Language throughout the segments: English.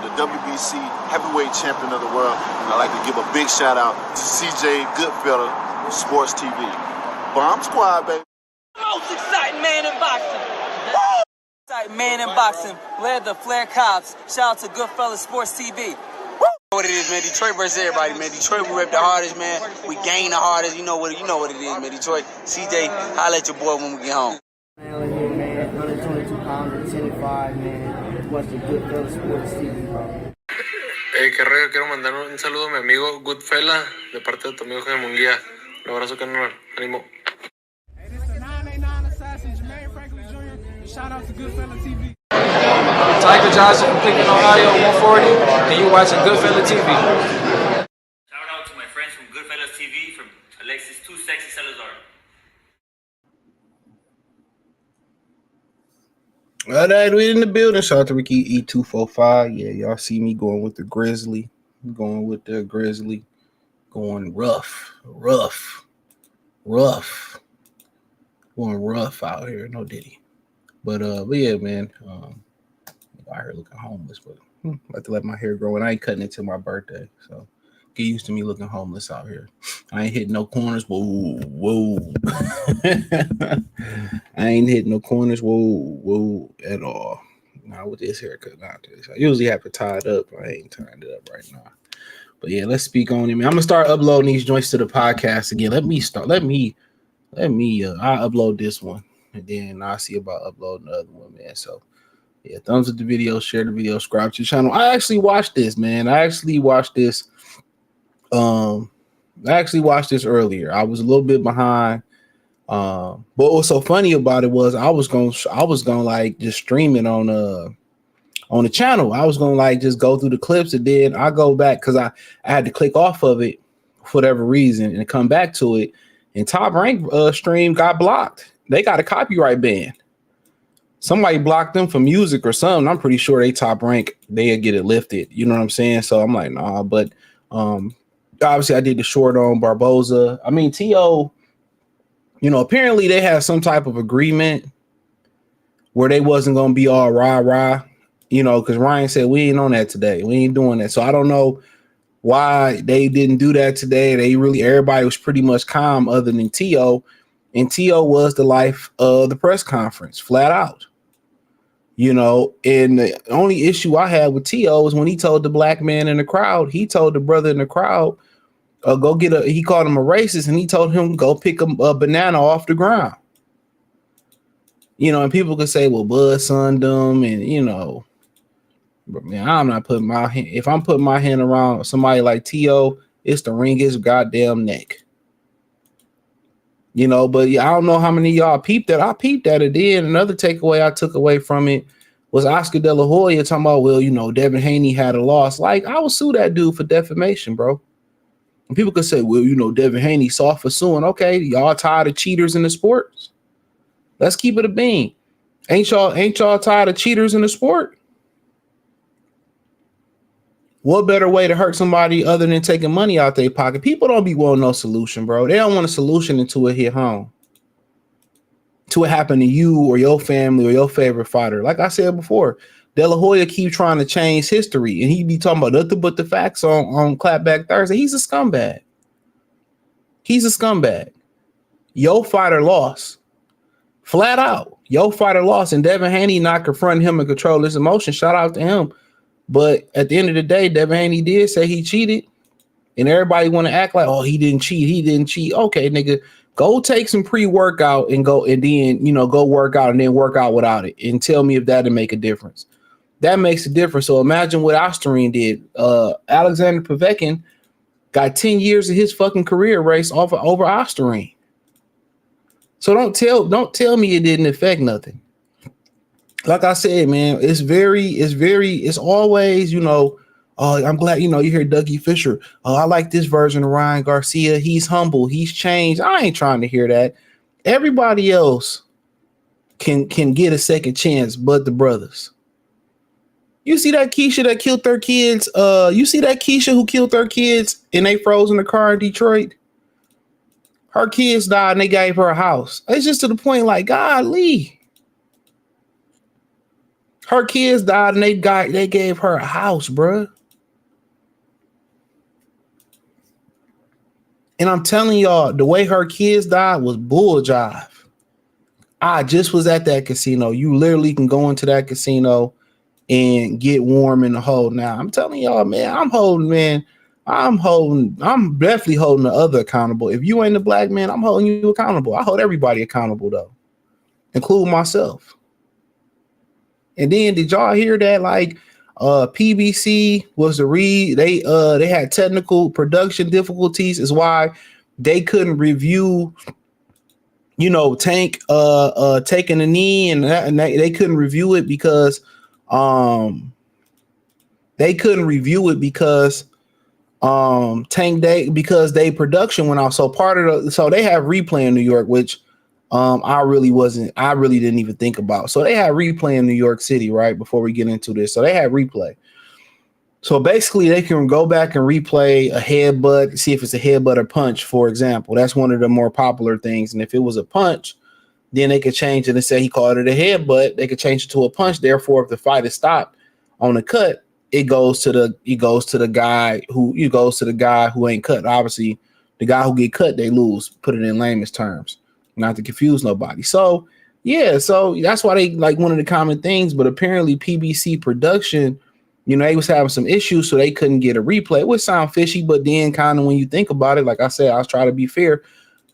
The WBC heavyweight champion of the world. And I'd like to give a big shout out to CJ Goodfella, Sports TV. Bomb Squad, baby. Most exciting man in boxing. Exciting man in boxing. Led the Flair Cops. Shout out to Goodfella Sports TV. What it is, man. Detroit versus everybody, man. Detroit, we rep the hardest, man. We gain the hardest. You know what it is, man. Detroit, CJ, holla at your boy when we get home. Melon here, man. 122 pounds, 10-5, man. What's the Goodfella Sports TV, bro? Hey, qué rollo, quiero mandar un saludo a mi amigo Goodfella de parte de tu amigo Jaime Munguía. Un abrazo, carnal. Ánimo. Hey, this is the 989 Assassin, Jermaine Franklin Jr. Shout out to Goodfella TV. Tiger Johnson from Cleveland, Ohio, 140, and you watching Goodfella TV. Shout out to my friends from Goodfella TV, from Alexis Too Sexy Salazar. All right, we in the building. Shout out to Ricky E245. Yeah, y'all see me going with the Grizzly. Going rough. Going rough out here. No Diddy. But yeah, man. Out here looking homeless, but I like to let my hair grow, and I ain't cutting it till my birthday. So get used to me looking homeless out here. I ain't hitting no corners. Whoa. I ain't hitting no corners. Whoa at all. Not with this haircut. Not this. I usually have it tied up. I ain't tying it up right now. But yeah, let's speak on it, man. I'm gonna start uploading these joints to the podcast again. Let me I'll upload this one, and then I'll see about uploading the other one, man. So yeah, thumbs up the video, share the video, subscribe to the channel. I actually watched this, man. I actually watched this earlier. I was a little bit behind. But what was so funny about it was I was gonna like just stream it on the channel. I was gonna like just go through the clips, and then I go back because I had to click off of it for whatever reason and come back to it. And Top Rank stream got blocked. They got a copyright ban. Somebody blocked them for music or something. I'm pretty sure they Top Rank, they'll get it lifted. You know what I'm saying? So I'm like, nah, but obviously I did the short on Barboza. I mean, Tio, apparently they had some type of agreement where they wasn't going to be all rah, because Ryan said, we ain't on that today. We ain't doing that. So I don't know why they didn't do that today. Everybody was pretty much calm other than Tio. And Tio was the life of the press conference, flat out. You know, and the only issue I had with Tio is when he told the black man in the crowd, he told the brother in the crowd, go get he called him a racist, and he told him go pick a banana off the ground. You know, and people could say, well, Bud son dumb, and you know, but man, I'm not putting my hand. If I'm putting my hand around somebody like Tio, it's to wring his goddamn neck. You know, but I don't know how many of y'all peeped that. I peeped that it did. Another takeaway I took away from it was Oscar De La Hoya talking about, well, you know, Devin Haney had a loss. Like, I would sue that dude for defamation, bro. And people could say, well, you know, Devin Haney soft for suing. Okay, y'all tired of cheaters in the sports? Let's keep it a bean. Ain't y'all tired of cheaters in the sport? What better way to hurt somebody other than taking money out their pocket? People don't be wanting no solution, bro. They don't want a solution until it hit home. To it happen to you or your family or your favorite fighter. Like I said before, De La Hoya keep trying to change history, and he be talking about nothing but the facts on Clapback Thursday. He's a scumbag. He's a scumbag. Your fighter lost. Flat out. Your fighter lost, and Devin Haney not confronting him and control his emotion. Shout out to him. But at the end of the day, Devin Haney did say he cheated, and everybody want to act like, oh, he didn't cheat. He didn't cheat. Okay, nigga, go take some pre-workout and go, and then, you know, go work out and then work out without it, and tell me if that'll make a difference. That makes a difference. So imagine what Osterine did. Alexander Povetkin got 10 years of his fucking career race over Osterine. So don't tell me it didn't affect nothing. Like I said, man, it's always, you know, I'm glad, you know, you hear Dougie Fisher. Oh, I like this version of Ryan Garcia. He's humble. He's changed. I ain't trying to hear that. Everybody else can get a second chance, but the brothers. You see that Keisha that killed their kids? You see that Keisha who killed their kids and they froze in the car in Detroit? Her kids died and they gave her a house. It's just to the point like, golly. Her kids died and they gave her a house, bruh. And I'm telling y'all, the way her kids died was bull jive. I just was at that casino. You literally can go into that casino and get warm in the hole. Now, I'm telling y'all, man, I'm definitely holding the other accountable. If you ain't a black man, I'm holding you accountable. I hold everybody accountable, though, including myself. And then did y'all hear that? Like, PBC was they had technical production difficulties, is why they couldn't review, you know, Tank taking a knee, and they couldn't review it because because they production went off. So so they have replay in New York, which I really didn't even think about. So they had replay in New York City, right? Before we get into this. So they had replay. So basically they can go back and replay a headbutt, see if it's a headbutt or punch, for example. That's one of the more popular things. And if it was a punch, then they could change it and say he called it a headbutt. They could change it to a punch. Therefore, if the fight is stopped on the cut, it goes to the guy who ain't cut. Obviously, the guy who get cut, they lose. Put it in layman's terms, not to confuse nobody. So yeah, so that's why they like one of the common things. But apparently PBC production, you know, they was having some issues, so they couldn't get a replay. It would sound fishy, but then kind of when you think about it, like I said, I was trying to be fair.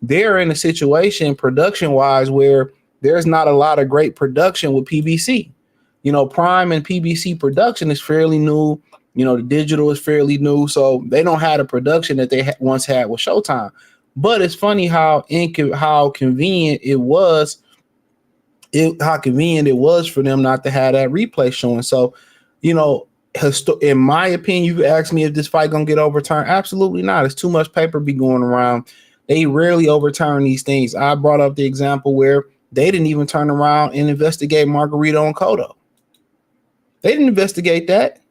They're in a situation production wise where there's not a lot of great production with PBC. You know, Prime and PBC production is fairly new. You know, the digital is fairly new, so they don't have the production that they once had with Showtime. But it's funny how convenient it was. How convenient it was for them not to have that replay showing. So, you know, in my opinion, you asked me if this fight gonna get overturned. Absolutely not. It's too much paper be going around. They rarely overturn these things. I brought up the example where they didn't even turn around and investigate Margarito and Cotto. They didn't investigate that.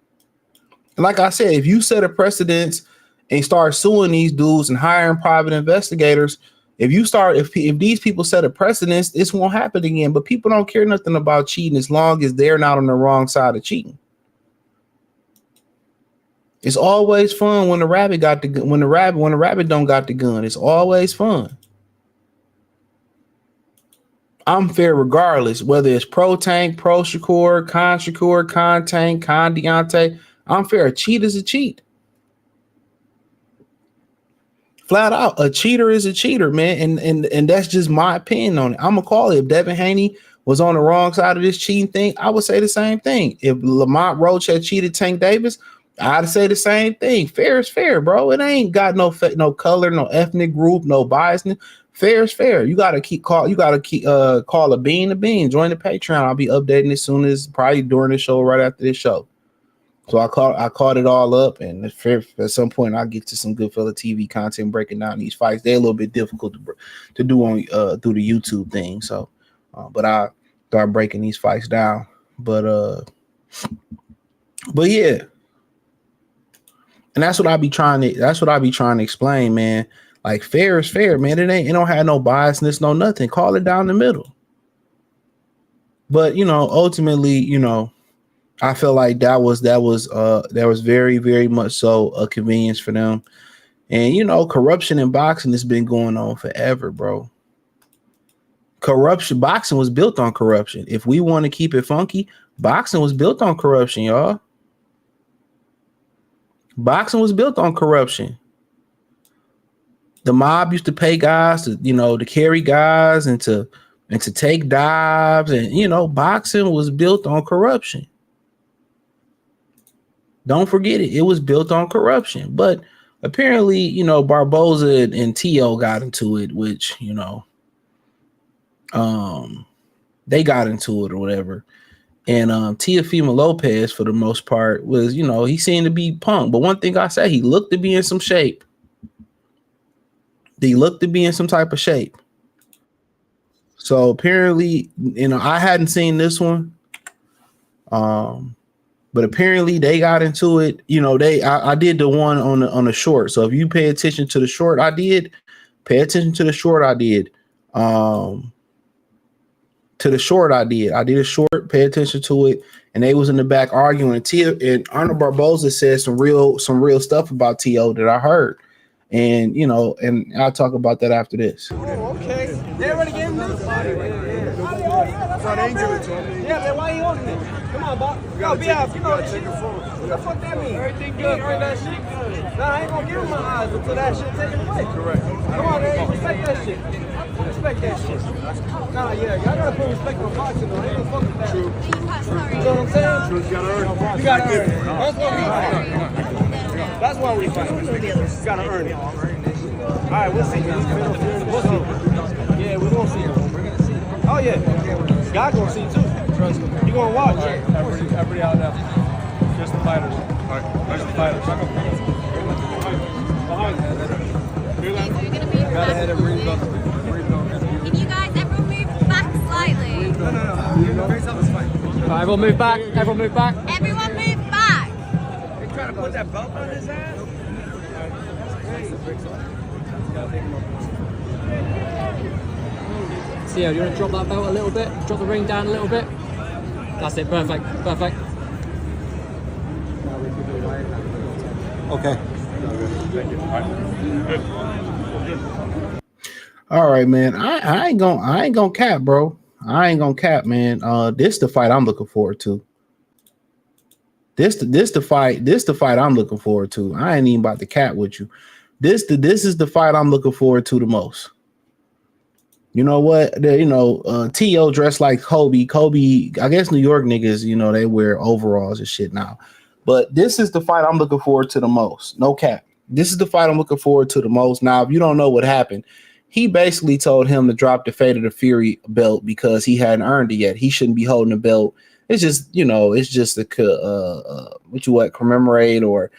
And like I said, if you set a precedence and start suing these dudes and hiring private investigators, if these people set a precedence, this won't happen again. But people don't care nothing about cheating as long as they're not on the wrong side of cheating. It's always fun when the rabbit don't got the gun. It's always fun. I'm fair regardless, whether it's Pro Tank, Pro Shakur, Con Tank, Con Deontay. I'm fair. A cheat is a cheat. Flat out, a cheater is a cheater, man. And that's just my opinion on it. I'm gonna call it. If Devin Haney was on the wrong side of this cheating thing, I would say the same thing. If Lamont Roach had cheated Tank Davis, I'd say the same thing. Fair is fair, bro. It ain't got no color, no ethnic group, no biasness. Fair is fair. You gotta call a bean a bean. Join the Patreon. I'll be updating as soon as probably during the show, right after this show. So I caught it all up, and at some point I'll get to some Goodfella TV content breaking down these fights. They're a little bit difficult to do on through the YouTube thing. So, but I start breaking these fights down. But yeah, and that's what I be trying to explain, man. Like fair is fair, man. It don't have no biasness, no nothing. Call it down the middle. But ultimately, I feel like that was very, very much so a convenience for them. And corruption in boxing has been going on forever, bro. Boxing was built on corruption. If we want to keep it funky, boxing was built on corruption, y'all. Boxing was built on corruption. The mob used to pay guys to carry guys and to take dives, and boxing was built on corruption. Don't forget it. It was built on corruption. But apparently, Barboza and Tio got into it, which, they got into it or whatever. And Teofimo Lopez, for the most part, was, he seemed to be punked. But one thing I say, he looked to be in some shape. He looked to be in some type of shape. So apparently, I hadn't seen this one. But apparently they got into it. I did the one on the short. So if you pay attention to the short, I did. Pay attention to the short, I did. To the short, I did. I did a short. Pay attention to it, and they was in the back arguing. And Arnold Barboza said some real stuff about T.O. that I heard, and and I'll talk about that after this. Oh, okay. They already gave him this? Yeah, man, why he holding it? Come on, Bob. Yo, be out. What the fuck that mean? Everything good. Earn that shit good. Nah, I ain't gonna give him my eyes until that shit taken away. Correct. Come on, man. Respect that shit. Respect that shit. Nah, yeah. Y'all gotta put respect on boxing, though. I ain't gonna fuck with that. True. You know what I'm saying? True. You gotta earn it. You gotta earn it. That's why we fight. That's why we fight. You gotta earn it. All right, we'll see. We'll see. Yeah, we're gonna see. Oh, yeah. God gonna see, too. Trust me. You gonna watch? Everybody out now. Just the fighters. All right. Just the fighters. Behind. Got ahead and breathe up. Can you guys everyone move back slightly? No. Face up this fight. Everyone move back. Everyone move back. Everyone move back. They trying to put that belt on his ass? Tio, do you want to drop that belt a little bit? Drop the ring down a little bit. That's it. Perfect. Perfect. Okay. All right, man. I ain't gonna cap, bro. I ain't gonna cap, man. This the fight I'm looking forward to. This the fight I'm looking forward to. I ain't even about to cap with you. This is the fight I'm looking forward to the most. You know what? T.O. dressed like Kobe. Kobe, I guess New York niggas, they wear overalls and shit now. But this is the fight I'm looking forward to the most. No cap. This is the fight I'm looking forward to the most. Now, if you don't know what happened, he basically told him to drop the Fate of the Fury belt because he hadn't earned it yet. He shouldn't be holding the belt. It's just, it's just a commemorate or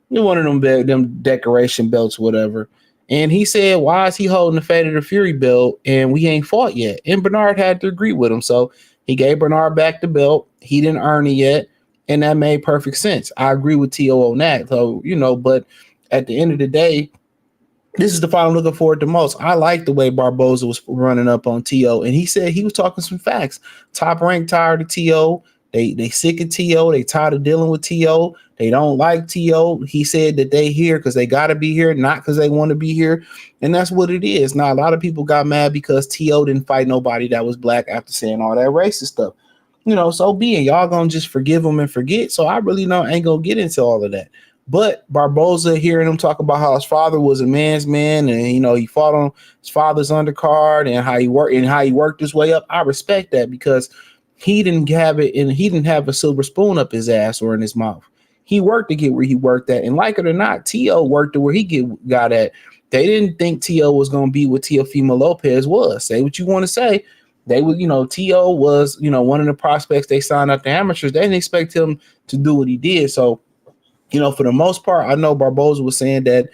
one of them decoration belts, whatever. And he said, why is he holding the Fate of the Fury belt and we ain't fought yet? And Bernard had to agree with him. So he gave Bernard back the belt. He didn't earn it yet. And that made perfect sense. I agree with T.O. on that. So, but at the end of the day, this is the fight I'm looking forward to most. I like the way Barboza was running up on T.O. And he said he was talking some facts. Top ranked, tired of T.O. They sick of Tio. They tired of dealing with Tio. They don't like Tio. He said that they here because they got to be here, not because they want to be here. And that's what it is. Now, a lot of people got mad because Tio didn't fight nobody that was black after saying all that racist stuff. So be it. Y'all gonna just forgive him and forget. So I really ain't gonna get into all of that. But Barboza, hearing him talk about how his father was a man's man, and he fought on his father's undercard and how he worked his way up. I respect that because he didn't have it, and he didn't have a silver spoon up his ass or in his mouth. He worked to get where he worked at, and like it or not, Tio worked to where he got at. They didn't think Tio was gonna be what Teofimo Lopez was. Say what you want to say. They would, Tio was, one of the prospects they signed up to amateurs. They didn't expect him to do what he did. So, for the most part, I know Barboza was saying that,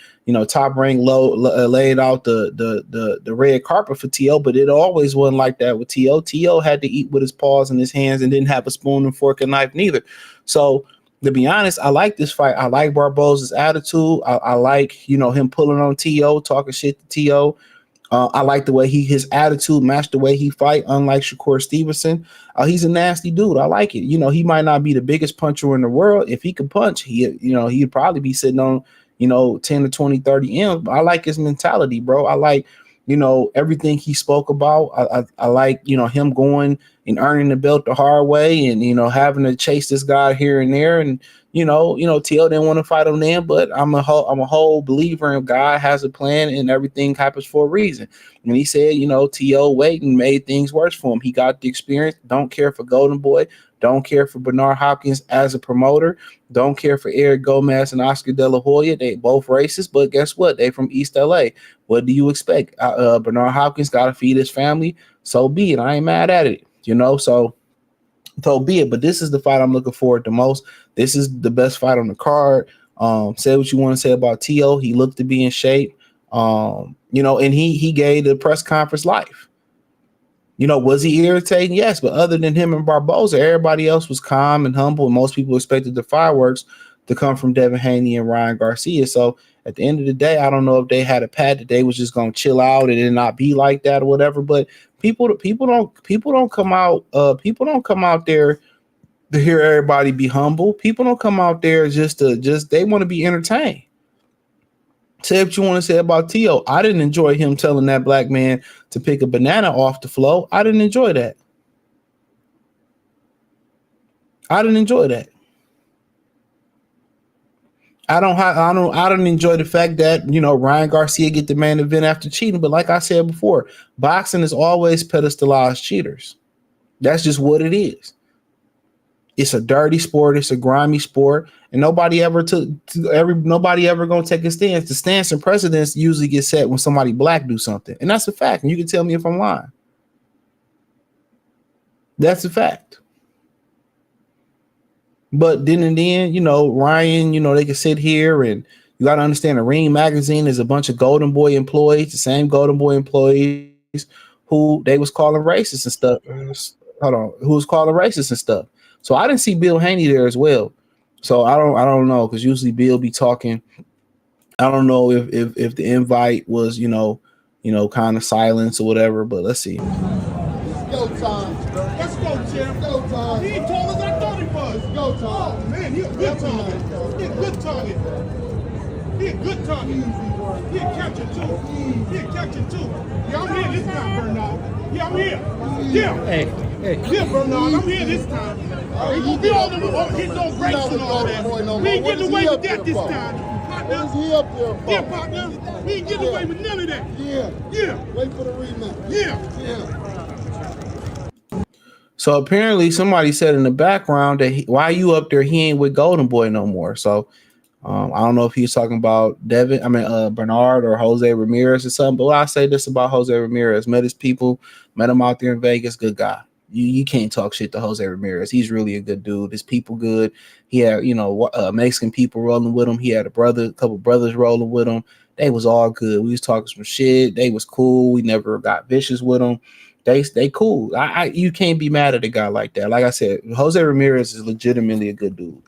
Top Rank laid out the red carpet for Tio, but it always wasn't like that with Tio. Tio had to eat with his paws and his hands and didn't have a spoon and fork and knife neither. So, to be honest, I like this fight. I like Barboza's attitude. I like, him pulling on Tio, talking shit to Tio. I like the way his attitude matched the way he fight, unlike Shakur Stevenson. He's a nasty dude. I like it. He might not be the biggest puncher in the world. If he could punch, he'd probably be sitting on, 10 to 20, 30 M's. But I like his mentality, bro. I like, everything he spoke about. I like, him going and earning the belt the hard way and, having to chase this guy here and there. And, Tio didn't want to fight him then, but I'm a whole believer in God has a plan and everything happens for a reason. And he said, Tio waiting made things worse for him. He got the experience. Don't care for Golden Boy. Don't care for Bernard Hopkins as a promoter. Don't care for Eric Gomez and Oscar De La Hoya. They both racist, but guess what? They from East LA. What do you expect? Bernard Hopkins got to feed his family. So be it. I ain't mad at it, so be it. But this is the fight I'm looking forward to most. This is the best fight on the card. Say what you want to say about Tio. He looked to be in shape. And he gave the press conference life. Was he irritating? Yes, but other than him and Barboza, everybody else was calm and humble, and most people expected the fireworks to come from Devin Haney and Ryan Garcia. So at the end of the day, I don't know if they had a pat that they was just gonna chill out and it not be like that or whatever. But people don't come out there to hear everybody be humble. People don't come out there just they want to be entertained. Say what you want to say about Tio. I didn't enjoy him telling that black man to pick a banana off the floor. I didn't enjoy that. I didn't enjoy the fact that, Ryan Garcia get the main event after cheating. But like I said before, boxing is always pedestalized cheaters. That's just what it is. It's a dirty sport. It's a grimy sport, and nobody ever gonna take a stance. The stance and precedents usually get set when somebody black do something, and that's a fact. And you can tell me if I'm lying. That's a fact. But then Ryan, they can sit here and you got to understand the Ring magazine is a bunch of Golden Boy employees, the same Golden Boy employees who they was calling racist and stuff. Who was calling racist and stuff. So I didn't see Bill Haney there as well. So I don't know, because usually Bill be talking. I don't know if the invite was, kind of silence or whatever, but let's see. Go time. Let's go, champ. Go time. He ain't tall as I thought he was. Go time. Oh, man, he a good target. He a good target. He a good target. He a catcher, too. Yeah, I'm here this time, Bernard. Yeah, I'm here. Yeah. Hey. Yeah, Bernard, I'm here this time. He gonna get all the hit those breaks and all that. We ain't getting away with that this time. Partner. He up there, yeah, partner. We ain't getting away with none of that. Yeah. Wait for the rematch. Yeah. So apparently somebody said in the background that why you up there? He ain't with Golden Boy no more. So I don't know if he's talking about Bernard or Jose Ramirez or something. But I say this about Jose Ramirez: met his people, met him out there in Vegas. Good guy. You can't talk shit to Jose Ramirez. He's really a good dude. His people good. He had Mexican people rolling with him. He had a couple brothers rolling with him. They was all good. We was talking some shit. They was cool. We never got vicious with them. They cool. You can't be mad at a guy like that. Like I said, Jose Ramirez is legitimately a good dude.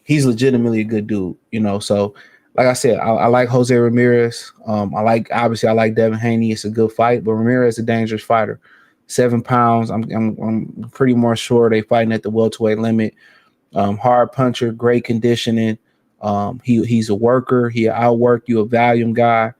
He's legitimately a good dude, So, like I said, I like Jose Ramirez. I like Devin Haney. It's a good fight, but Ramirez is a dangerous fighter. 7 pounds. I'm pretty more sure they fighting at the welterweight limit. Hard puncher, great conditioning. He's a worker. He'll outwork you, a volume guy.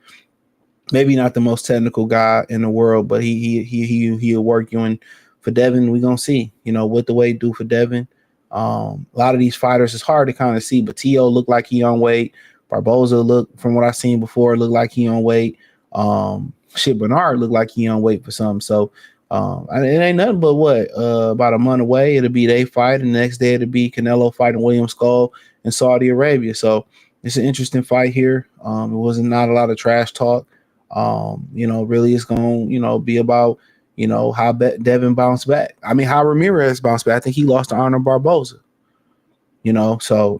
Maybe not the most technical guy in the world, but he'll work you. And for Devin, we're gonna see, what the weight do for Devin. A lot of these fighters, it's hard to kind of see, but Tio looked like he on weight. Barboza looked, from what I've seen before, looked like he on weight. Bernard looked like he on weight for something. So it ain't nothing but about a month away. It'll be they fight, and the next day it'll be Canelo fighting William Skull in Saudi Arabia. So it's an interesting fight here. It wasn't not a lot of trash talk. Really it's gonna, be about, how Devin bounced back. I mean, how Ramirez bounced back. I think he lost to Arnold Barboza. So,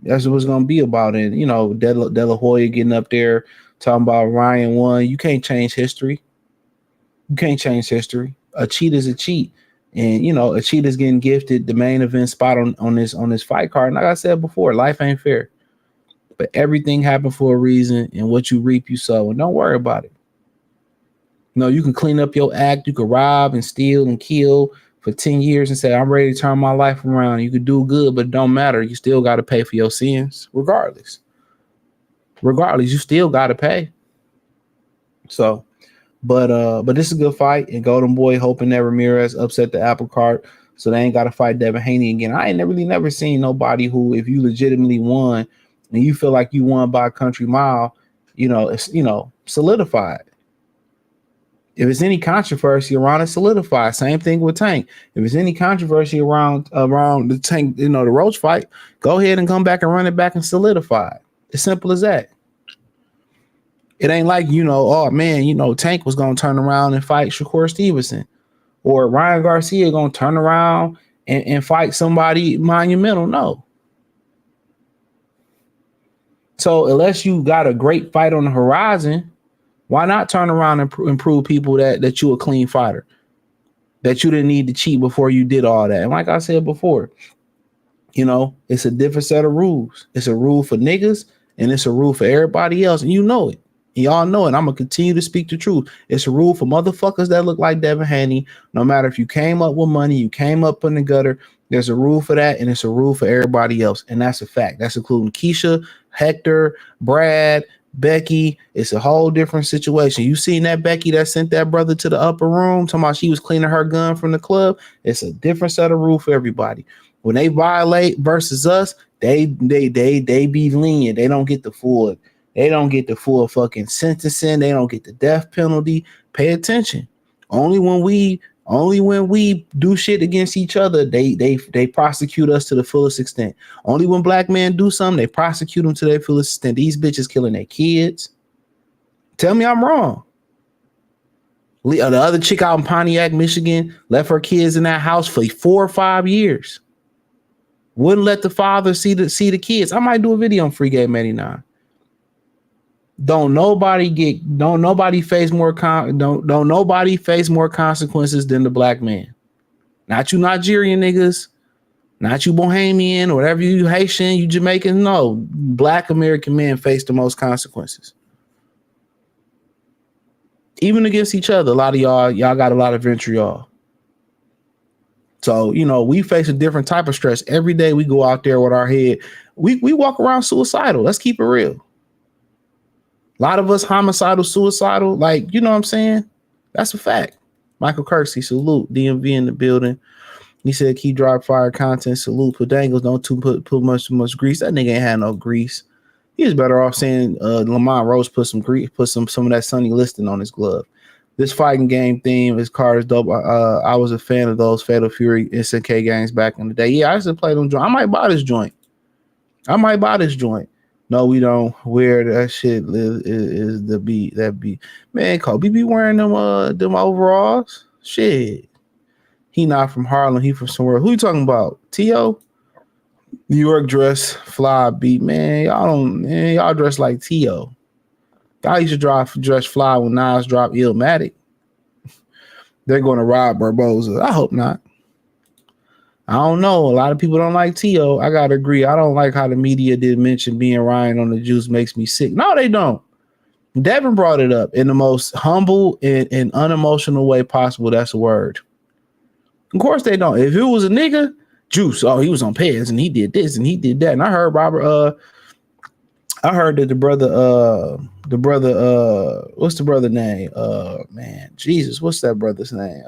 that's what it's gonna be about. And, De La Hoya getting up there talking about Ryan won. You can't change history. You can't change history. A cheat is a cheat. And, a cheat is getting gifted the main event spot on this fight card. And like I said before, life ain't fair. But everything happened for a reason, and what you reap, you sow. And don't worry about it. You can clean up your act. You can rob and steal and kill for 10 years and say, I'm ready to turn my life around. You could do good, but it don't matter. You still got to pay for your sins regardless. You still got to pay. So, but this is a good fight. And Golden Boy hoping that Ramirez upset the apple cart so they ain't got to fight Devin Haney again. I ain't really never seen nobody who, if you legitimately won and you feel like you won by a country mile, it's, solidified. If it's any controversy around it, solidify. Same thing with Tank. If there's any controversy around the Tank, the Roach fight, go ahead and come back and run it back and solidify it. As simple as that. It ain't like, oh man, Tank was gonna turn around and fight Shakur Stevenson, or Ryan Garcia gonna turn around and fight somebody monumental. No. So unless you got a great fight on the horizon, why not turn around and prove people that you a clean fighter, that you didn't need to cheat before you did all that? And like I said before, it's a different set of rules. It's a rule for niggas and it's a rule for everybody else. And you know it. Y'all know it. I'm going to continue to speak the truth. It's a rule for motherfuckers that look like Devin Haney. No matter if you came up with money, you came up in the gutter, there's a rule for that, and it's a rule for everybody else. And that's a fact. That's including Keisha, Hector, Brad, Becky. It's a whole different situation. You seen that Becky that sent that brother to the upper room talking about she was cleaning her gun from the club? It's a different set of rules for everybody. When they violate versus us, they be lenient. They don't get the full. They don't get the full fucking sentencing. They don't get the death penalty. Pay attention. Only when we do shit against each other, they prosecute us to the fullest extent. Only when black men do something, they prosecute them to their fullest extent. These bitches killing their kids. Tell me I'm wrong. The other chick out in Pontiac, Michigan, left her kids in that house for 4 or 5 years. Wouldn't let the father see the kids. I might do a video on Free Game 89. Don't nobody face more consequences than the black man. Not you Nigerian niggas, not you Bohemian, whatever you Haitian, you Jamaican. No, black American men face the most consequences. Even against each other. A lot of y'all got a lot of vitriol. So, we face a different type of stress. Every day we go out there with our head. We walk around suicidal. Let's keep it real. A lot of us homicidal, suicidal, like, you know what I'm saying? That's a fact. Michael Kersey, salute. DMV in the building. He said, keep dry fire content, salute. Pedangles, don't put much grease. That nigga ain't had no grease. He was better off saying Lamont Rose put some grease, put some of that Sonny Liston on his glove. This fighting game theme, his card is dope. I was a fan of those Fatal Fury SNK games back in the day. Yeah, I used to play them joint. I might buy this joint. No, we don't. Where that shit is the beat. That beat. Man, Kobe be wearing them overalls. Shit. He not from Harlem. He from somewhere. Who you talking about? Tio? New York dress fly beat. Man, y'all dress like Tio. Y'all used to dress fly when Nas dropped Illmatic. They're going to rob Barboza. I hope not. I don't know. A lot of people don't like Tio. I gotta agree. I don't like how the media did mention being Ryan on the juice makes me sick. No, they don't. Devin brought it up in the most humble and unemotional way possible. That's a word. Of course they don't. If it was a nigga, Juice, oh, he was on Pez and he did this and he did that. And I heard I heard that the brother, what's the brother name? Man, Jesus, what's that brother's name?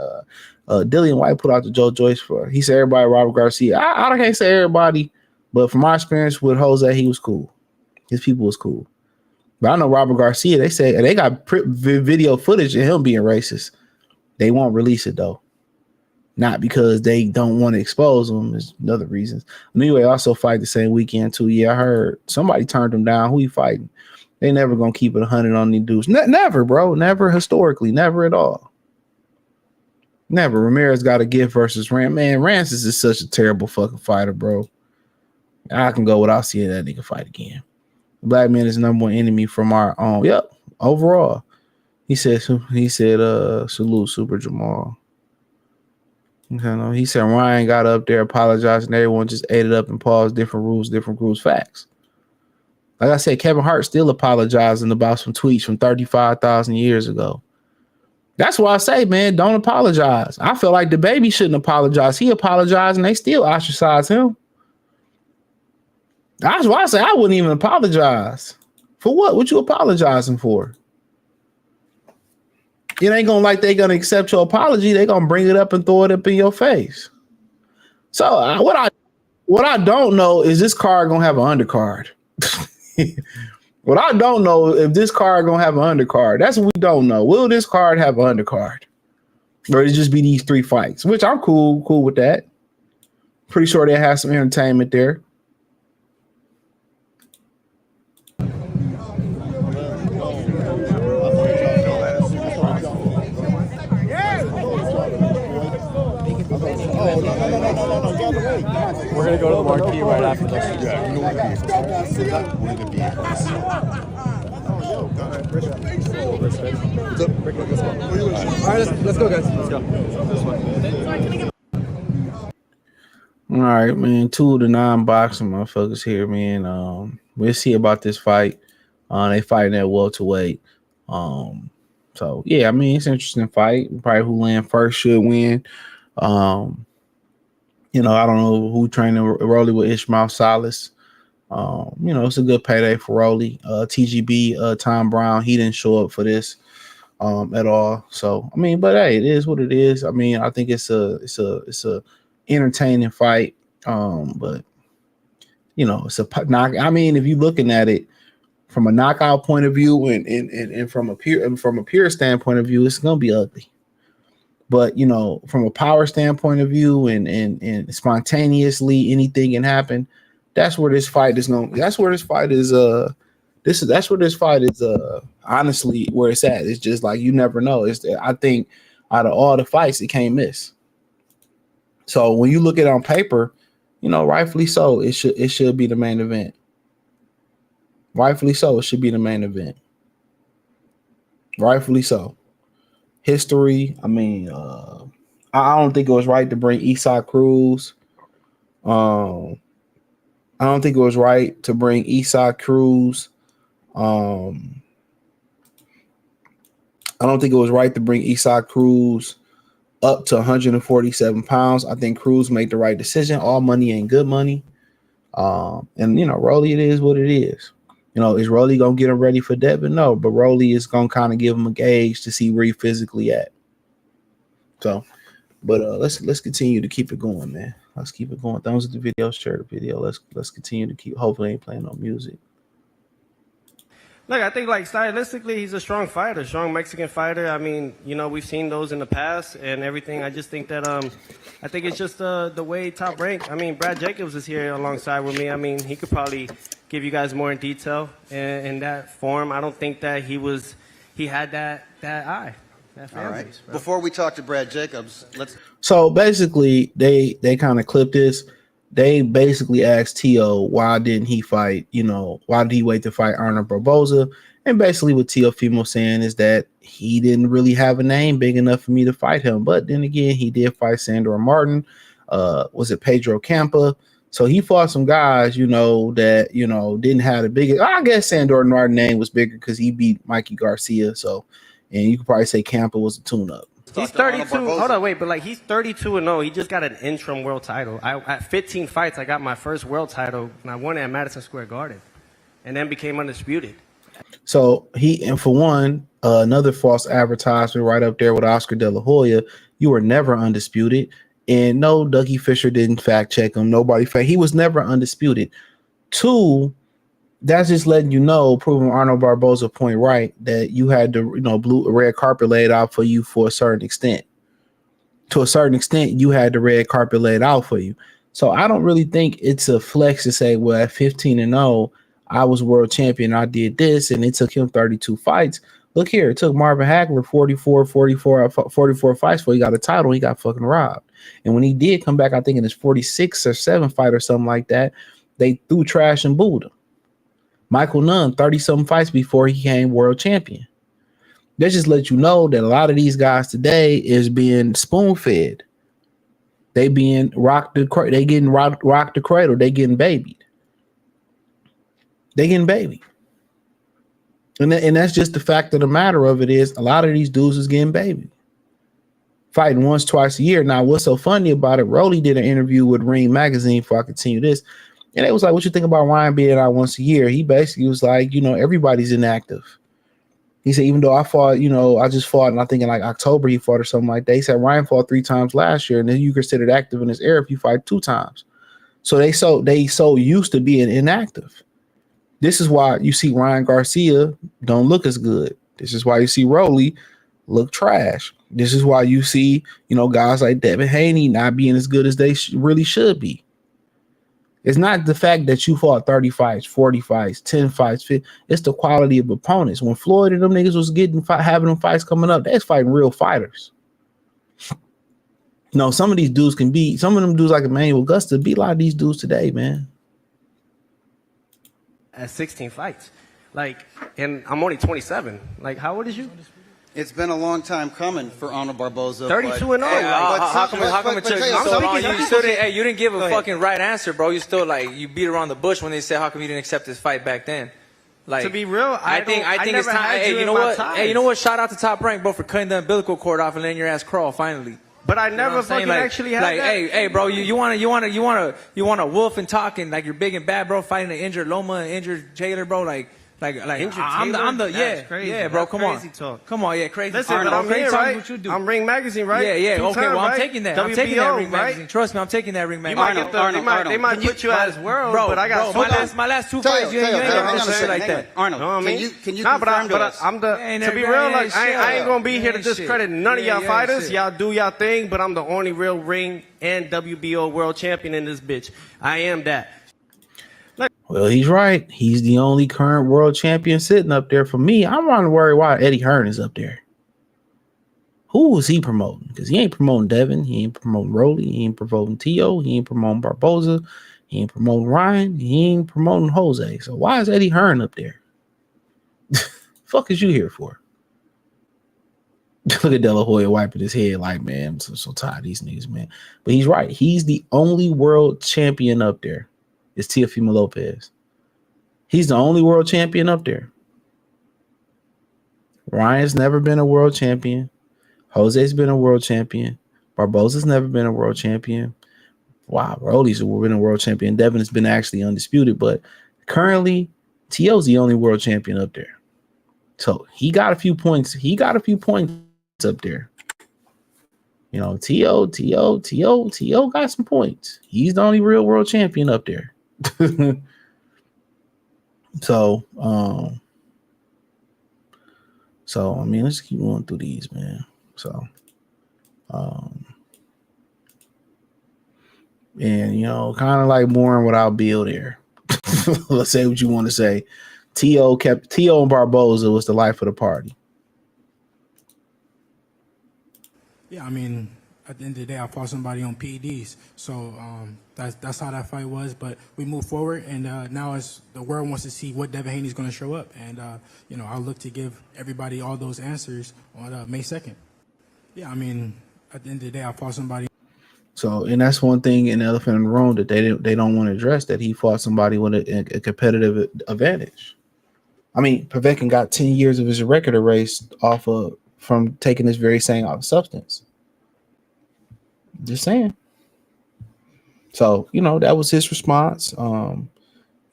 Dillian White put out the Joe Joyce for. He said everybody Robert Garcia. I can't say everybody, but from my experience with Jose, he was cool. His people was cool. But I know Robert Garcia, they say they got video footage of him being racist. They won't release it though. Not because they don't want to expose him. There's other reasons. Anyway, also fight the same weekend too. Yeah, I heard somebody turned him down. Who he fighting? They never gonna keep it 100 on these dudes. Never, bro. Never historically. Never at all. Never. Ramirez got a gift versus Rance. Man, Rance is just such a terrible fucking fighter, bro. I can go without seeing that nigga fight again. The black man is the number one enemy from our own. Yep. Overall. He said salute Super Jamal. He said Ryan got up there, apologized, and everyone just ate it up and paused. Different rules, facts. Like I said, Kevin Hart still apologizing about some tweets from 35,000 years ago. That's why I say, man, don't apologize. I feel like the baby shouldn't apologize. He apologized and they still ostracize him. That's why I say I wouldn't even apologize. For what? What you apologizing for? It ain't gonna like they gonna accept your apology. They gonna bring it up and throw it up in your face. So what I don't know is this card gonna have an undercard. What I don't know if this card gonna have an undercard. That's what we don't know. Will this card have an undercard, or it just be these 3 fights? Which I'm cool with that. Pretty sure they have some entertainment there. We're gonna go to the marquee right after this. Yeah, you know what it is. All right, let's go, guys. Let's go. All right, man. 2 of the non-boxing motherfuckers here, man. We'll see about this fight. They fighting at welterweight. So yeah, I mean it's an interesting fight. Probably who land first should win. I don't know who training Rolly with Ishmael Salas. It's a good payday for Rolly. TGB, Tom Brown, he didn't show up for this at all. So I mean, but hey, it is what it is. I mean, I think it's a entertaining fight. But it's a knock. I mean, if you're looking at it from a knockout point of view and from a pure standpoint of view, it's gonna be ugly. But from a power standpoint of view and spontaneously anything can happen. That's where this fight is going. That's where this fight is. That's where this fight is. Honestly, where it's at. It's just like you never know. I think out of all the fights, it can't miss. So when you look at it on paper, rightfully so, it should be the main event. Rightfully so, it should be the main event. Rightfully so. History. I mean, I don't think it was right to bring Isaac Cruz. I don't think it was right to bring Isaac Cruz. I don't think it was right to bring Isaac Cruz up to 147 pounds. I think Cruz made the right decision. All money ain't good money. Rolly, it is what it is. Is Rolly gonna get him ready for Devin? No, but Rolly is gonna kind of give him a gauge to see where he physically at. So, but let's continue to keep it going, man. Let's keep it going. Thumbs up the video, share the video. Let's continue to keep. Hopefully, ain't playing no music. Look, I think stylistically, he's a strong fighter, strong Mexican fighter. I mean, we've seen those in the past and everything. I just think that I think it's just the way Top Rank. I mean, Brad Jacobs is here alongside with me. I mean, he could probably give you guys more in detail in that form. I don't think that he had that eye. All right. Before we talk to Brad Jacobs, let's. So basically, they kind of clipped this. They basically asked Tio why didn't he fight? Why did he wait to fight Arnold Barboza? And basically, what Tio Fimo saying is that he didn't really have a name big enough for me to fight him. But then again, he did fight Sandor Martin. Was it Pedro Campa? So he fought some guys, that didn't have the biggest. I guess Sandor Norton's name was bigger because he beat Mikey Garcia. So, and you could probably say Campa was a tune-up. He's 32. Hold on, wait, but like he's 32-0. He just got an interim world title. At 15 fights, I got my first world title, and I won it at Madison Square Garden, and then became undisputed. So and for one, another false advertisement right up there with Oscar De La Hoya. You were never undisputed, and no, Dougie Fisher didn't fact check him. He was never undisputed. 2, that's just letting you know, proving Arnold Barboza point right, that you had the red carpet laid out for you for a certain extent. To a certain extent, you had the red carpet laid out for you. So I don't really think it's a flex to say, well, at 15-0, I was world champion. I did this, and it took him 32 fights. Look here, it took Marvin Hagler 44 fights before he got a title. He got fucking robbed. And when he did come back, I think in his 46 or 7 fight or something like that, they threw trash and booed him. Michael Nunn, 30-something fights before he became world champion. That just let you know that a lot of these guys today is being spoon-fed. They being they getting rocked the cradle. They getting babied. They getting babied. And that's just the fact of the matter of it is a lot of these dudes is getting babied. Fighting once, twice a year. Now, what's so funny about it, Rolly did an interview with Ring Magazine before I continue this. And it was like, what you think about Ryan being out once a year? He basically was like, everybody's inactive. He said, even though I fought, I just fought, and I think in like October he fought or something like that. He said Ryan fought 3 times last year, and then you considered active in this era if you fight 2 times. So they so used to being inactive. This is why you see Ryan Garcia don't look as good. This is why you see Rolly look trash. This is why you see, guys like Devin Haney not being as good as they really should be. It's not the fact that you fought 30 fights, 40 fights, 10 fights. 50. It's the quality of opponents. When Floyd and them niggas was having them fights coming up, that's fighting real fighters. Some of these dudes some of them dudes like Emmanuel Augusta beat a lot of these dudes today, man. At 16 fights. And I'm only 27. How old is you? It's been a long time coming for Arnold Barboza. 32-0. How come it took you so long? You didn't give a fucking right answer, bro. You still you beat around the bush when they said how come you didn't accept this fight back then? To be real, I think it's time. Hey, you know what? Hey, you know what? Shout out to Top Rank, bro, for cutting the umbilical cord off and letting your ass crawl finally. But I never fucking actually had that. Hey, bro, you want to wolf and talk and you're big and bad, bro, fighting an injured Loma, an injured Taylor, bro, I'm the crazy. Yeah, bro. Come on, talk. Come on, yeah, crazy. Listen, but I'm here, right? What you do. I'm Ring Magazine, right? Yeah. Okay, well, I'm right? taking that. WBO, I'm taking that Ring right? Magazine. Trust me, I'm taking that Ring Magazine. They might put you as world, bro, but I got my last 2 fights. You ain't never shit like that. Arnold, can you confirm to us? To be real, I ain't gonna be here to discredit none of y'all fighters. Y'all do y'all thing, but I'm the only real Ring and WBO world champion in this bitch. I am that. Well, he's right. He's the only current world champion sitting up there. For me, I'm not worried why Eddie Hearn is up there. Who is he promoting? Because he ain't promoting Devin. He ain't promoting Rolly. He ain't promoting Tio. He ain't promoting Barboza. He ain't promoting Ryan. He ain't promoting Jose. So why is Eddie Hearn up there? Fuck is you here for? Look at De La Hoya wiping his head like, man, I'm so tired of these niggas, man. But he's right. He's the only world champion up there. It's Teofimo Lopez. He's the only world champion up there. Ryan's never been a world champion. Jose's been a world champion. Barboza's never been a world champion. Wow, Rolly's been a world champion. Devin has been actually undisputed, but currently, Tio's the only world champion up there. So he got a few points. He got a few points up there. Tio got some points. He's the only real world champion up there. So I mean, let's keep going through these, man. So and kind of like boring without Bill there. Let's say what you want to say. Tio and Barboza was the life of the party. Yeah, I mean, at the end of the day, I fought somebody on PEDs, so that's how that fight was. But we move forward, and now as the world wants to see what Devin Haney's going to show up, and I'll look to give everybody all those answers on May 2nd. Yeah, I mean, at the end of the day, I fought somebody. So, and that's one thing in Elephant in the Room that they don't want to address, that he fought somebody with a competitive advantage. I mean, Povetkin got 10 years of his record erased from taking this very same substance. Just saying. So, that was his response. Dad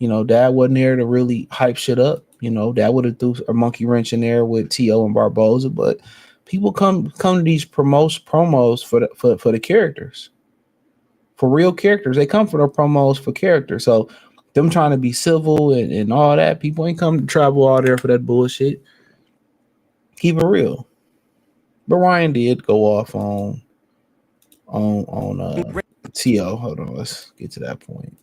wasn't there to really hype shit up. Dad would have threw a monkey wrench in there with Tio and Barboza, but people come to these promos for the characters. For real characters. They come for the promos for characters. So them trying to be civil and all that, people ain't come to travel all there for that bullshit. Keep it real. But Ryan did go off on Tio. Hold on, let's get to that point.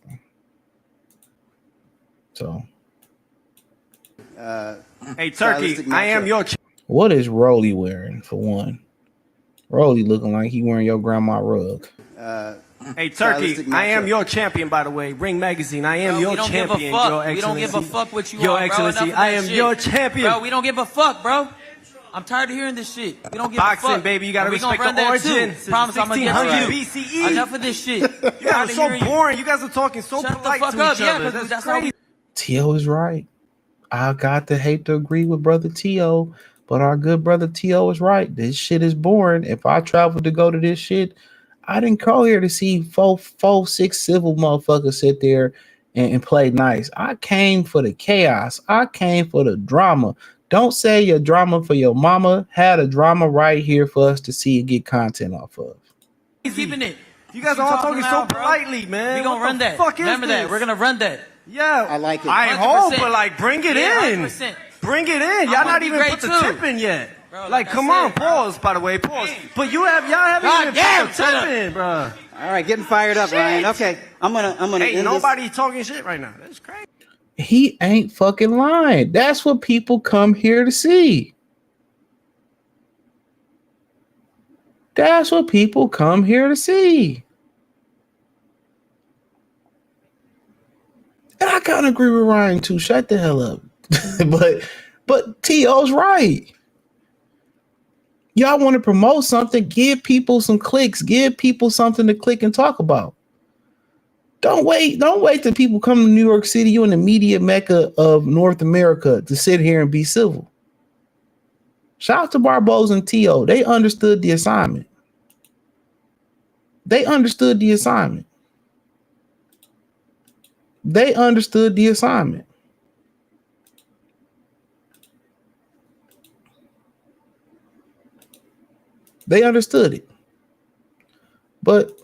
So hey Turkey, I am your what is Rolly wearing for one? Rolly looking like he wearing your grandma rug. Hey Turkey, I am your champion, by the way. Ring Magazine, I am your champion, Your Excellency. We don't give a fuck what you Your are, Excellency, bro. I am your champion. Bro, we don't give a fuck, bro. I'm tired of hearing this shit. We don't give Boxing, a fuck. baby, you gotta we respect run the that origin. too. Promise I'm gonna get to you. BCE. Enough of this shit. You guys are so boring. You guys are talking so Shut polite the fuck to up. each Yeah, other. because That's how crazy. Tio is right. I got to hate to agree with brother Tio, but our good brother Tio is right. This shit is boring. If I traveled to go to this shit, I didn't call here to see four, six civil motherfuckers sit there and play nice. I came for the chaos. I came for the drama. Don't say your drama for your mama. Had a drama right here for us to see and get content off of. Keeping it. You guys are all talking so politely, man. We gonna run that. Remember that. We're gonna run that. Yeah, I like it. I 100%. hope, but like, bring it in. 100%. Bring it in. Y'all not even put the tip in yet. Bro, like, come on, pause. By the way, pause. But y'all haven't even put the tip in, bro. All right, getting fired up, Ryan. Okay, I'm gonna. Hey, end nobody talking shit right now. That's crazy. He ain't fucking lying. That's what people come here to see. That's what people come here to see. And I kind of agree with Ryan too. Shut the hell up. but Tio's right. Y'all want to promote something, give people some clicks, give people something to click and talk about. Don't wait till people come to New York City, you in the media mecca of North America, to sit here and be civil. Shout out to Barboza and Tio. They understood the assignment. They understood the assignment. They understood the assignment. They understood it. But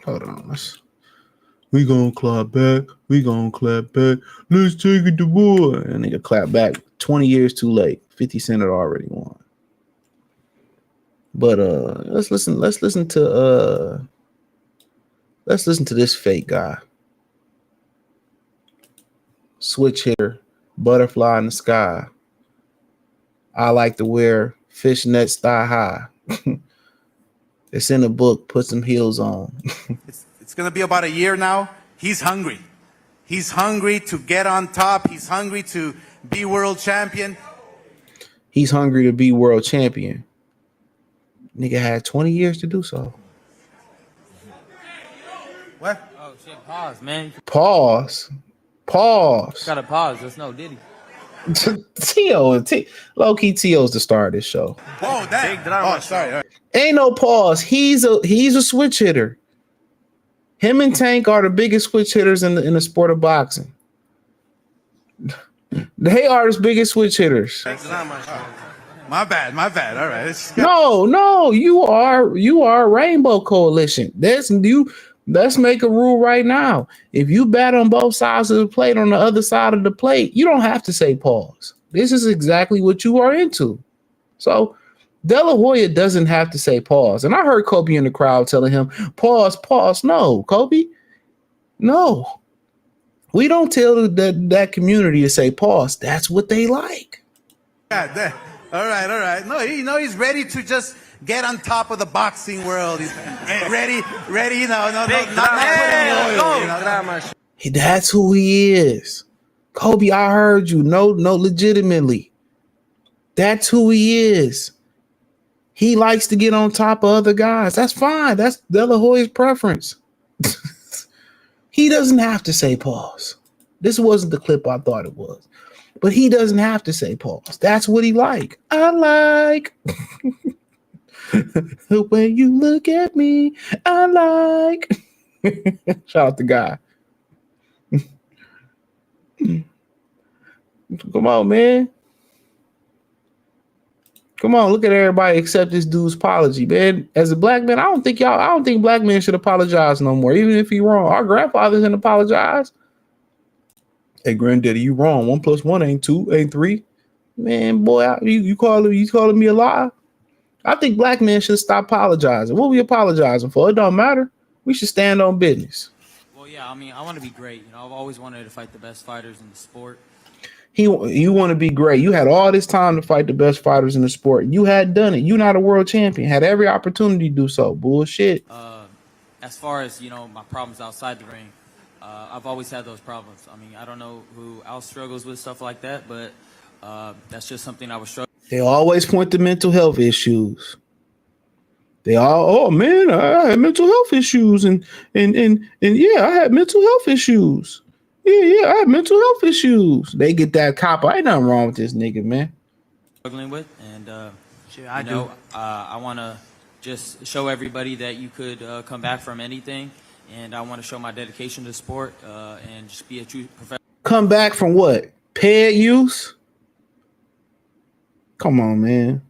hold on. We gonna clap back. We gonna clap back. Let's take it to war. And nigga clap back 20 years too late. 50 Cent had already won. But let's listen to this fake guy. Switch hitter, butterfly in the sky. I like to wear fishnets thigh high. It's in the book. Put some heels on. It's going to be about a year now. He's hungry. He's hungry to get on top. He's hungry to be world champion. He's hungry to be world champion. Nigga had 20 years to do so. What? Oh shit! Pause, man. Pause. Gotta pause. There's no Diddy. Tio and low-key Tio's the star of this show. Whoa, that. Oh, sorry. All right. Ain't no pause. He's a switch hitter. Him and Tank are the biggest switch hitters in the sport of boxing. They are the biggest switch hitters. My bad. All right. No, you are Rainbow Coalition. Let's make a rule right now. If you bat on both sides of the plate, on the other side of the plate, you don't have to say pause. This is exactly what you are into. So De La Hoya doesn't have to say pause. And I heard Kobe in the crowd telling him, pause. No, Kobe, no. We don't tell that community to say pause. That's what they like. Yeah, all right. No, he's ready to just get on top of the boxing world. He's ready. That's who he is. Kobe, I heard you. No, legitimately. That's who he is. He likes to get on top of other guys. That's fine. That's De La Hoya's preference. He doesn't have to say pause. This wasn't the clip I thought it was. But he doesn't have to say pause. That's what he like. I like the way you look at me. I like. Shout out the guy. Come on, man. Come on, look at everybody accept this dude's apology, man. As a black man, I don't think black men should apologize no more, even if you're wrong. Our grandfathers didn't apologize. Hey, granddaddy, you wrong. 1 + 1 ain't 2, ain't 3. Man, boy, you calling me a lie? I think black men should stop apologizing. What are we apologizing for? It don't matter. We should stand on business. Well, yeah, I mean, I want to be great. You know, I've always wanted to fight the best fighters in the sport. You want to be great. You had all this time to fight the best fighters in the sport. You had done it. You're not a world champion. Had every opportunity to do so. Bullshit. As far as, my problems outside the ring, I've always had those problems. I mean, I don't know who else struggles with stuff like that, but that's just something I was struggling. They always point to mental health issues. They all, oh man, I had mental health issues, and yeah, I had mental health issues. Yeah, I have mental health issues. They get that cop. Ain't nothing wrong with this nigga, man. Struggling with, and I want to just show everybody that you could come back from anything, and I want to show my dedication to the sport and just be a true professional. Come back from what? Pad use? Come on, man.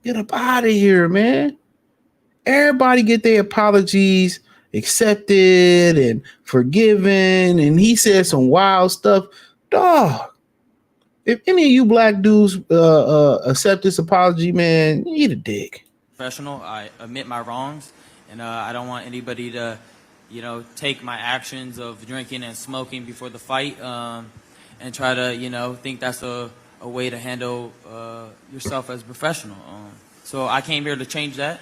Get up out of here, man. Everybody get their apologies accepted and forgiven, and he said some wild stuff. Dog, if any of you black dudes accept this apology, man, eat a dick. Professional, I admit my wrongs, and I don't want anybody to, take my actions of drinking and smoking before the fight and try to, think that's a way to handle yourself as a professional. So I came here to change that.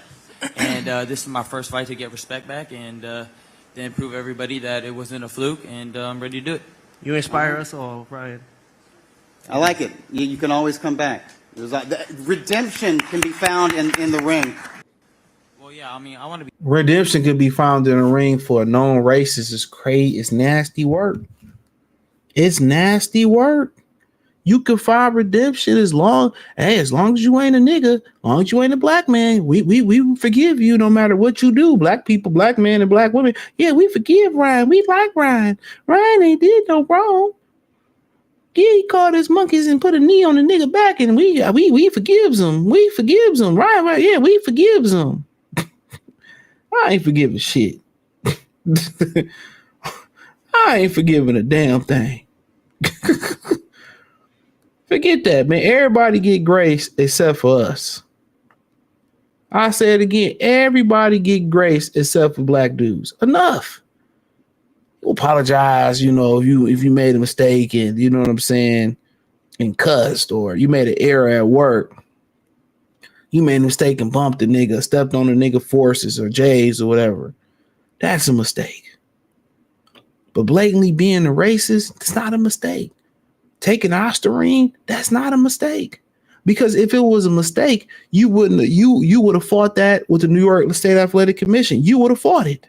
And this is my first fight to get respect back and then prove everybody that it wasn't a fluke, and I'm ready to do it. You inspire us all, Ryan. I like it. You can always come back. Redemption can be found in the ring. Well, yeah, I mean, I want to be. Redemption could be found in a ring for a known racist. It's crazy. It's nasty work. It's nasty work. You can find redemption as long as you ain't a nigga, as long as you ain't a black man. We forgive you no matter what you do. Black people, black men, and black women. Yeah, we forgive Ryan. We like Ryan. Ryan ain't did no wrong. Yeah, he called us monkeys and put a knee on the nigga back, and we forgives him. We forgives him. Right. Yeah, we forgives him. I ain't forgiving shit. I ain't forgiving a damn thing. Forget that, man. Everybody get grace except for us. I say it again. Everybody get grace except for black dudes. Enough. You apologize, if you made a mistake and you know what I'm saying, and cussed, or you made an error at work. You made a mistake and bumped a nigga, stepped on a nigga forces or J's or whatever. That's a mistake. But blatantly being a racist, it's not a mistake. Taking Ostarine, that's not a mistake. Because if it was a mistake, you would have fought that with the New York State Athletic Commission. You would have fought it.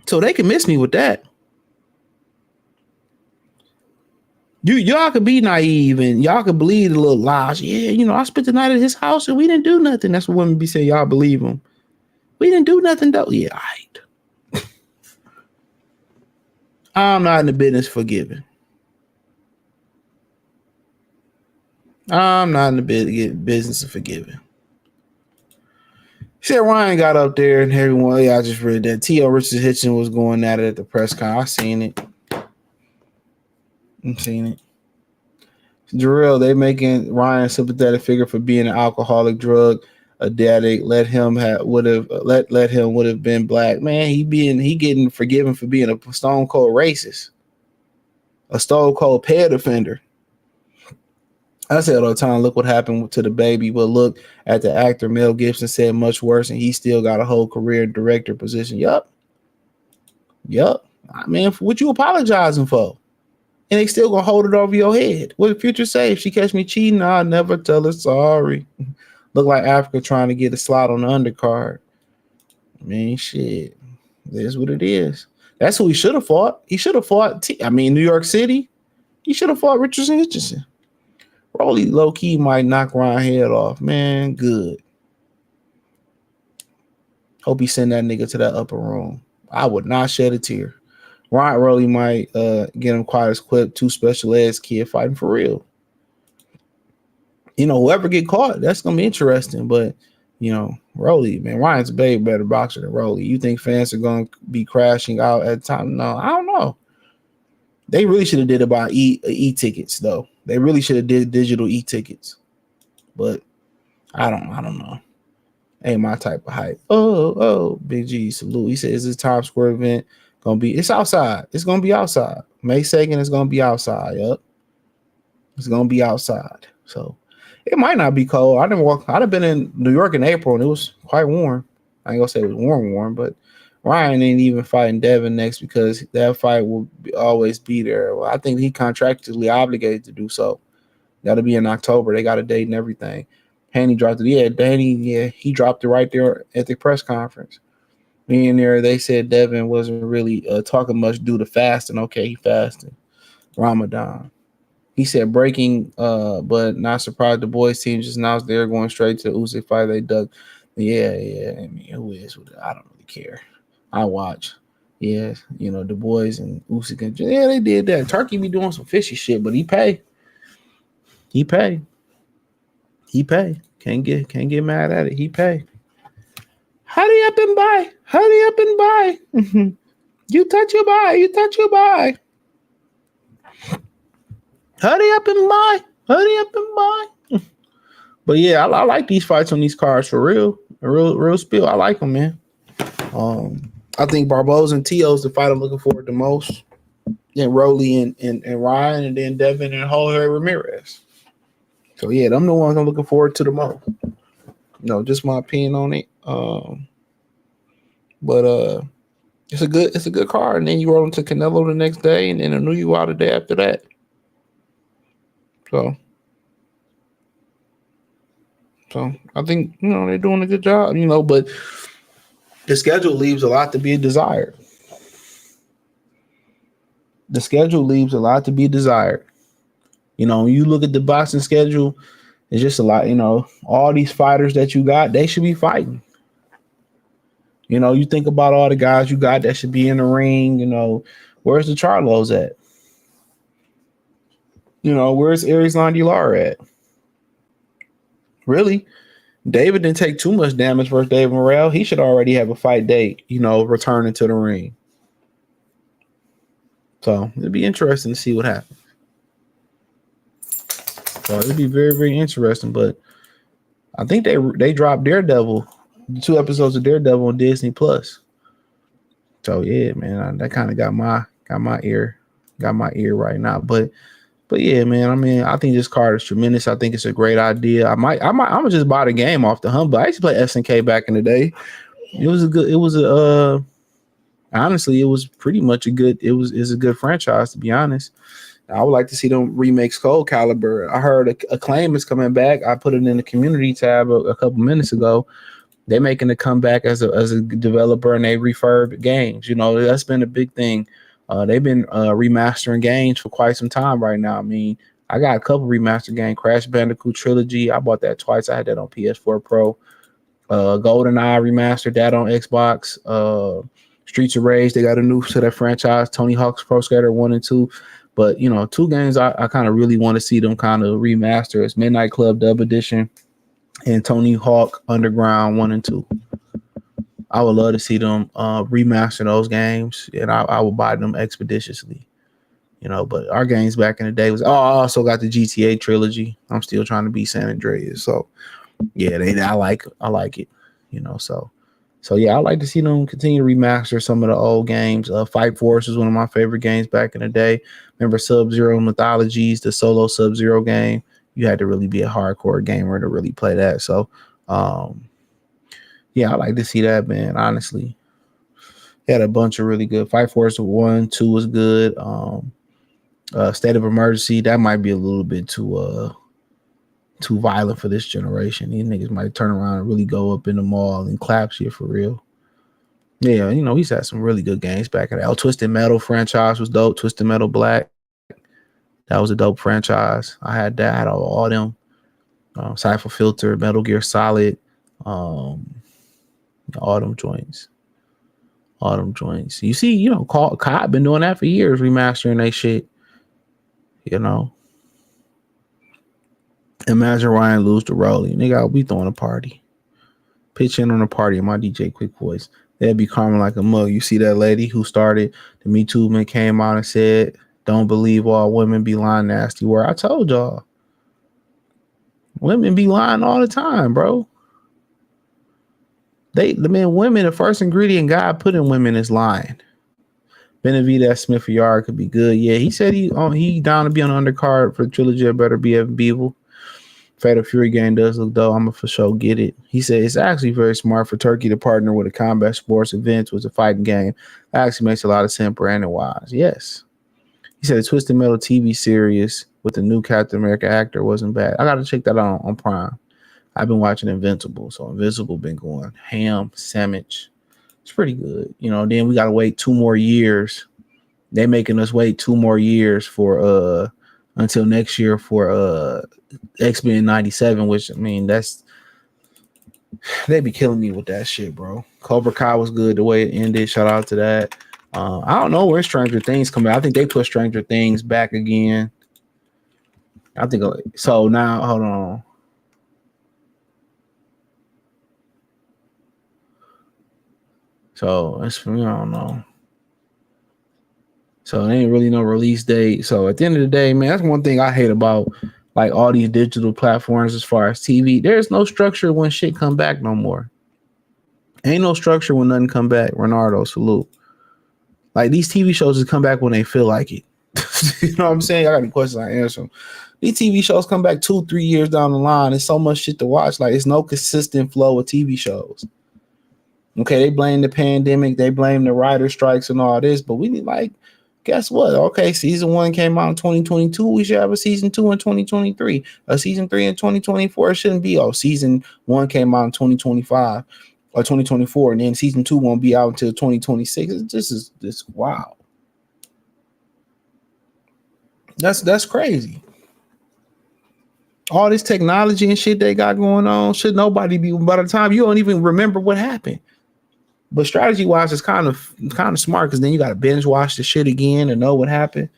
So they can miss me with that. Y'all could be naive and y'all could believe the little lies. Yeah, I spent the night at his house and we didn't do nothing. That's what women be saying. Y'all believe them. We didn't do nothing though. Yeah, all right. I'm not in the business of forgiving. I'm not in the business of forgiving. Said Ryan got up there and everyone, I just read that T.O. Richard Hitchens was going at it at the press con. I seen it. Jarrell, they making Ryan a sympathetic figure for being an alcoholic, drug addict. Let him would have been black. Man, he getting forgiven for being a stone cold racist, a stone cold ped offender. I say it all the time. Look what happened to the baby, but look at the actor. Mel Gibson said much worse, and he still got a whole career in director position. Yup. I mean, what you apologizing for? and they still gonna hold it over your head. What the Future say? If she catch me cheating, I'll never tell her sorry. Look like Africa trying to get a slot on the undercard. I mean, shit. That's what it is. That's who he should have fought. He should have fought. New York City. He should have fought Richardson. Rolly low key might knock Ryan head off. Man, good. Hope he send that nigga to that upper room. I would not shed a tear. Ryan Rolly might get him quite as quick. 2 special eds kid fighting for real. Whoever get caught, that's gonna be interesting. But Rolly, man, Ryan's a baby better boxer than Rolly. You think fans are gonna be crashing out at the time? No, I don't know. They really should have did about e-tickets though. They really should have did digital e-tickets. But I don't know. Ain't my type of hype. Oh, Big G, salute. He says this Times Square event it's outside. It's gonna be outside. May 2nd is gonna be outside. Yep. It's gonna be outside. So it might not be cold. I'd have been in New York in April and it was quite warm. I ain't gonna say it was warm, but Ryan ain't even fighting Devin next because that fight will always be there. Well, I think he contractually obligated to do so. That'll be in October. They got a date and everything. Haney dropped it. He dropped it right there at the press conference. Being there, they said Devin wasn't really talking much due to fasting. Okay, he fasted. Ramadan. He said breaking, but not surprised the boys team just announced they're going straight to the Usyk fight. They dug. Yeah. I mean, who is? I don't really care. I watch. Yeah, the boys and Usyk and they did that. Turkey be doing some fishy shit, but he pay. Can't get mad at it. He pay. Hurry up and buy. You touch your buy. Hurry up and buy. But yeah, I like these fights on these cards for real. A real spill. I like them, man. I think Barboza and Tio's the fight I'm looking forward to most. Then Rolly and Ryan, and then Devin and Jorge Ramirez. So yeah, them the ones I'm looking forward to the most. Just my opinion on it. But it's a good card. And then you roll into Canelo the next day, and then a New York the day after that. So I think they're doing a good job. But the schedule leaves a lot to be desired. When you look at the boxing schedule, it's just a lot. All these fighters that you got, they should be fighting. You think about all the guys you got that should be in the ring. Where's the Charlos at? Where's Aries Landilar at? Really? David didn't take too much damage versus David Morrell. He should already have a fight date, returning to the ring. So it'd be interesting to see what happens. So it'd be very, very interesting. But I think they dropped Daredevil, 2 episodes of Daredevil on Disney Plus. So yeah, man, that kind of got my ear right now. But yeah, man, I think this card is tremendous. I think it's a great idea. I'm gonna just buy the game off the humble. I used to play SNK back in the day. Honestly, it was pretty much a good franchise, to be honest. I would like to see them remake Skull Calibur. I heard Acclaim is coming back. I put it in the community tab a couple minutes ago. They're making a comeback as a developer, and they refurb games. That's been a big thing. They've been remastering games for quite some time right now. I got a couple remastered games. Crash Bandicoot Trilogy. I bought that twice. I had that on PS4 Pro. GoldenEye remastered that on Xbox. Streets of Rage, they got a new to that franchise. Tony Hawk's Pro Skater 1 and 2. But 2 games I kind of really want to see them kind of remaster. It's Midnight Club Dub Edition and Tony Hawk Underground 1 and 2. I would love to see them remaster those games, and I would buy them expeditiously. But our games back in the day was. I also got the GTA trilogy. I'm still trying to beat San Andreas. So yeah, I like it. So yeah, I like to see them continue to remaster some of the old games. Fight Force was one of my favorite games back in the day. Remember Sub-Zero Mythologies, the solo Sub-Zero game? You had to really be a hardcore gamer to really play that. So yeah, I like to see that, man, honestly. Had a bunch of really good Fight Force 1, 2 was good. State of emergency, that might be a little bit too violent for this generation. These niggas might turn around and really go up in the mall and clap shit for real. Yeah, you know, he's had some really good games back in that. Twisted Metal franchise was dope. Twisted Metal Black. That was a dope franchise. I had that. I had all them. Cypher Filter, Metal Gear Solid, all them joints. All them joints. You see, you know, COD been doing that for years, remastering they shit. You know. Imagine Ryan lose to Rolly. Nigga, I'll be throwing a party. Pitch in on a party in my DJ Quick voice. They'd be calming like a mug. You see that lady who started the Me Too movement came out and said, "Don't believe all women be lying nasty word." I told y'all. Women be lying all the time, bro. Women, the first ingredient God put in women is lying. Benavidez Smith Yard could be good. Yeah, he said he down to be on the undercard for the trilogy of Better BF Beeble. Fatal Fury game does look dope. I'm gonna for sure get it. He said it's actually very smart for Turkey to partner with a combat sports event with a fighting game. That actually makes a lot of sense branding wise. Yes. He said the Twisted Metal TV series with the new Captain America actor wasn't bad. I gotta check that out on Prime. I've been watching Invincible, so Invincible been going ham sandwich. It's pretty good, you know. Then we gotta wait 2 more years. They making us wait 2 more years for until next year for X-Men 97, which I mean they be killing me with that shit, bro. Cobra Kai was good the way it ended. Shout out to that. I don't know where Stranger Things coming. I think they put Stranger Things back again. I think so. Now hold on. So that's for me. I don't know. So there ain't really no release date. So at the end of the day, man, that's one thing I hate about like all these digital platforms as far as TV. There's no structure when shit come back no more. Ain't no structure when nothing come back. Renardo, salute. Like these TV shows just come back when they feel like it. You know what I'm saying? I got any questions, I answer them. These TV shows come back 2-3 years down the line. There's so much shit to watch. Like it's no consistent flow of TV shows. Okay, they blame the pandemic, they blame the writer strikes and all this, but we need like, guess what? Okay, season 1 came out in 2022. We should have a season 2 in 2023. A season 3 in 2024. It shouldn't be, season 1 came out in 2025 or 2024, and then season 2 won't be out until 2026. This wow. That's crazy. All this technology and shit they got going on, should nobody be, by the time you don't even remember what happened. But strategy wise, it's kind of smart because then you got to binge watch the shit again to know what happened.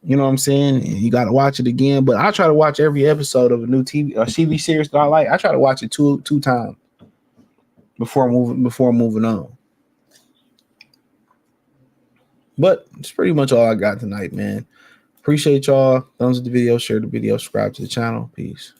You know what I'm saying? And you got to watch it again. But I try to watch every episode of a new TV series that I like. I try to watch it two times before moving on. But it's pretty much all I got tonight, man. Appreciate y'all. Thumbs up the video, share the video, subscribe to the channel. Peace.